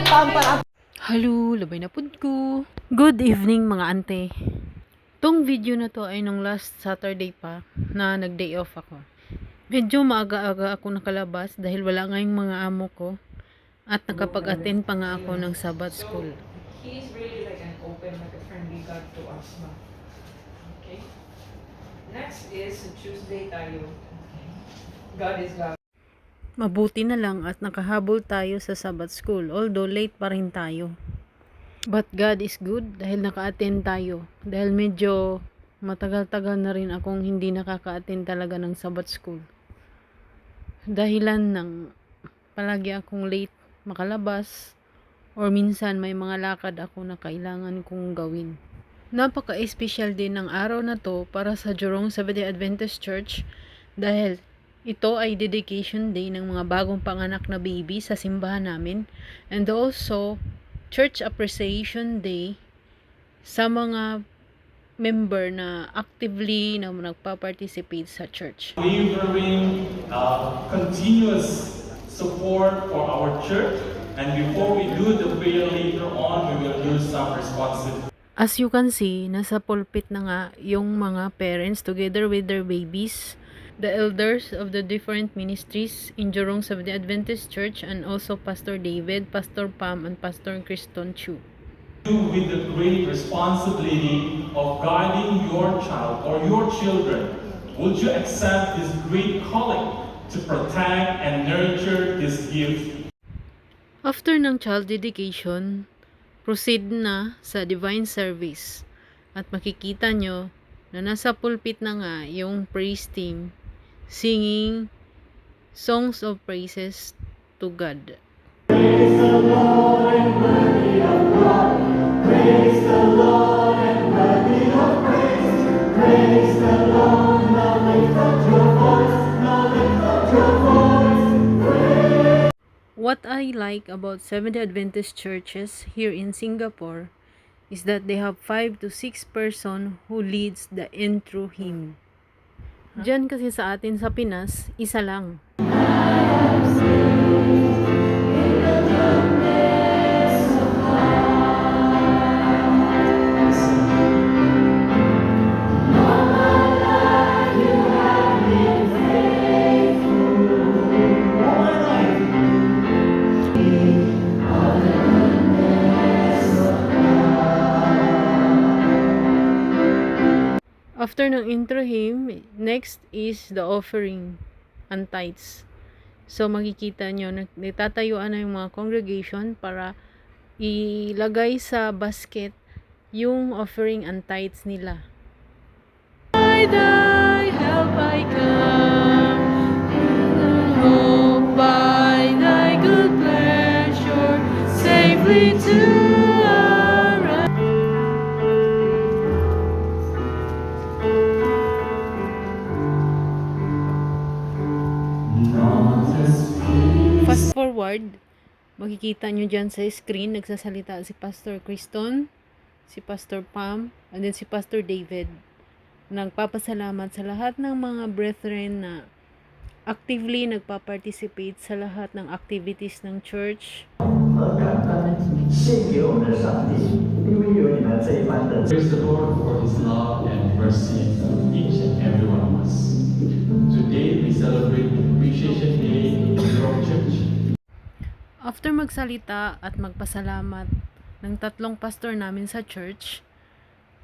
Hello, labay na pud ko. Good evening mga ante. Tong video na to ay nung last Saturday pa na nag-day off ako. Medyo maaga-aga ako nakalabas dahil wala ngayong mga amo ko at nakapag-attend pa nga ako ng Sabbath school. He is really like an open, like a friendly God to us, ma. Okay? Next is Tuesday tayo. God is love. Mabuti na lang at nakahabol tayo sa Sabbath school, although late pa rin tayo. But God is good dahil naka-attend tayo. Dahil medyo matagal-tagal na rin akong hindi nakaka-attend talaga ng Sabbath school. Dahilan ng palagi akong late makalabas or minsan may mga lakad ako na kailangan kong gawin. Napaka-espesyal din ng araw na to para sa Jurong Seventh-day Adventist Church dahil ito ay dedication day ng mga bagong panganak na baby sa simbahan namin, and also Church Appreciation Day sa mga member na actively na nagpa-participate sa church. Delivering continuous support for our church, and before we do the prayer later on, we will do some responsive. As you can see, nasa pulpit na nga yung mga parents together with their babies, the elders of the different ministries in Jurong Seventh-day Adventist Church, and also Pastor David, Pastor Pam, and Pastor Kriston Chu. You with the great responsibility of guiding your child or your children, would you accept this great calling to protect and nurture this gift? After ng child dedication, proceed na sa divine service. At makikita nyo na nasa pulpit na nga yung praise team singing songs of praises to God. Praise the Lord and worthy of God. Praise the Lord and worthy of praise. Praise the Lord, now lift up your voice, now lift up your voice. Praise. What I like about Seventh-day Adventist churches here in Singapore is that they have 5 to 6 person who leads the intro hymn. Diyan kasi sa atin sa Pinas, isa lang. After ng intro hymn, next is the offering and tithes. So makikita nyo, nagtatayuan na yung mga congregation para ilagay sa basket yung offering and tithes nila. By thy help I come, hope by thy good pleasure, safely to fast forward, makikita nyo dyan sa screen, nagsasalita si Pastor Kriston, si Pastor Pam, and then si Pastor David. Nagpapasalamat sa lahat ng mga brethren na actively nagpa-participate sa lahat ng activities ng church. Praise the Lord for His love and mercy to each and every one of us. Today we celebrate Appreciation Day in Jurong Church. After magsalita at magpasalamat ng tatlong pastor namin sa church,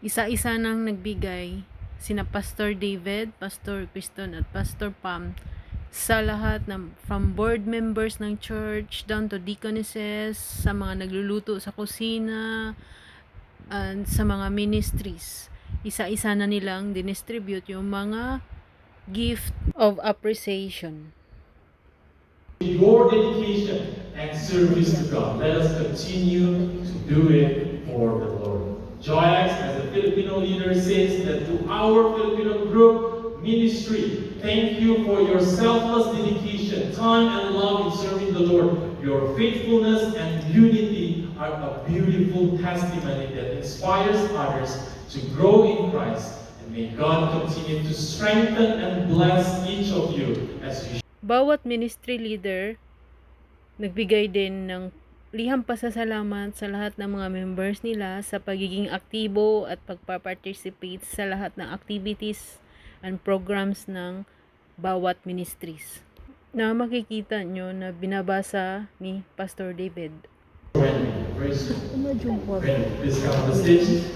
isa-isa nang nagbigay sina Pastor David, Pastor Kriston at Pastor Pam sa lahat ng from board members ng church down to deaconesses, sa mga nagluluto sa kusina, and sa mga ministries. Isa-isa na nilang dinistribute yung mga gift of appreciation. Your dedication and service to God, let us continue to do it for the Lord. Joyax, as a Filipino leader, says that to our Filipino group ministry, thank you for your selfless dedication, time, and love in serving the Lord. Your faithfulness and unity are a beautiful testimony that inspires others to grow in Christ. And may God continue to strengthen and bless each of you as you Bawat ministry leader nagbigay din ng liham pasasalamat sa lahat ng mga members nila sa pagiging aktibo at pagpa-participate sa lahat ng activities and programs ng bawat ministries na makikita nyo na binabasa ni Pastor David. Praise Please come on the stage.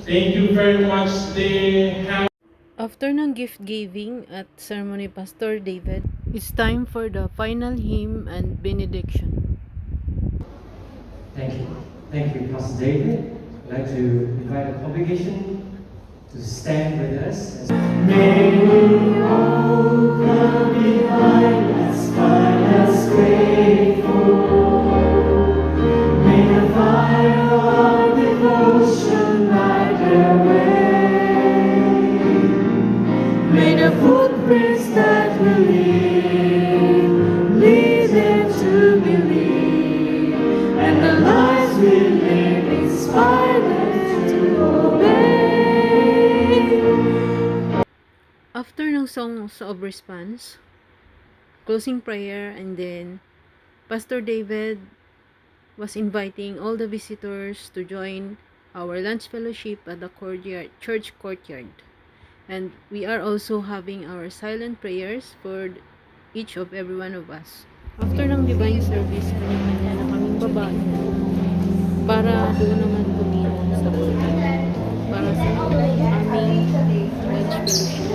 Thank you very much. They have After ng gift giving at ceremony Pastor David, it's time for the final hymn and benediction. Thank you. Thank you, Pastor David. I'd like to invite the congregation to stand with us. May all come behind us, find us grateful. May the fire of devotion light their way. May the footprints that we leave lead them to believe, and the lives we live inspire them to obey. After ng songs of response, closing prayer, and then Pastor David was inviting all the visitors to join our lunch fellowship at the church courtyard. And we are also having our silent prayers for each of every one of us. After ng divine service, kanya-kanya na kaming babae para doon naman kami sa courtyard para sa aming lunch fellowship.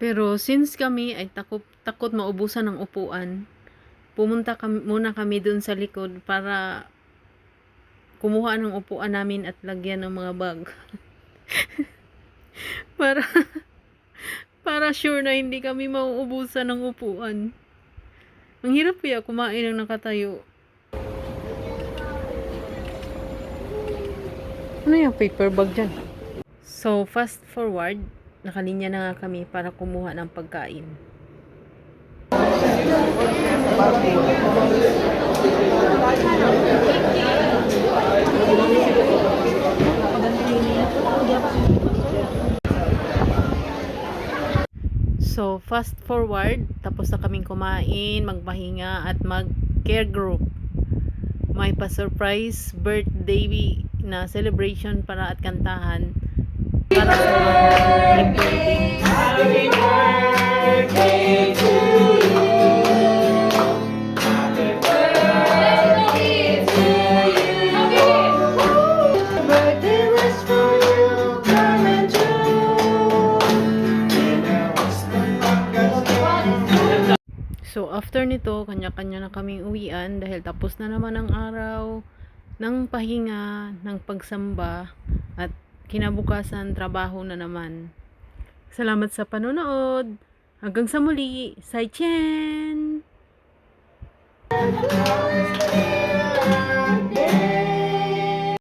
Pero since kami ay takot maubusan ng upuan, pumunta muna kami dun sa likod para kumuha ng upuan namin at lagyan ng mga bag. para para sure na hindi kami mauubusan ng upuan. Ang hirap kaya kumain ng nakatayo. Ano yung paper bag dyan? So, fast forward, nakalinya na nga kami para kumuha ng pagkain. So, fast forward, tapos na kaming kumain, magpahinga at mag-care group. May pa-surprise birthday na celebration para at kantahan para sa mga birthday. Happy birthday to you. Happy birthday to you. The birthday was for you, come and So, after nito, kanya-kanya na kaming uwian dahil tapos na naman ang araw ng pahinga, ng pagsamba, at kinabukasan, trabaho na naman. Salamat sa panonood. Hanggang sa muli. Sai Chen!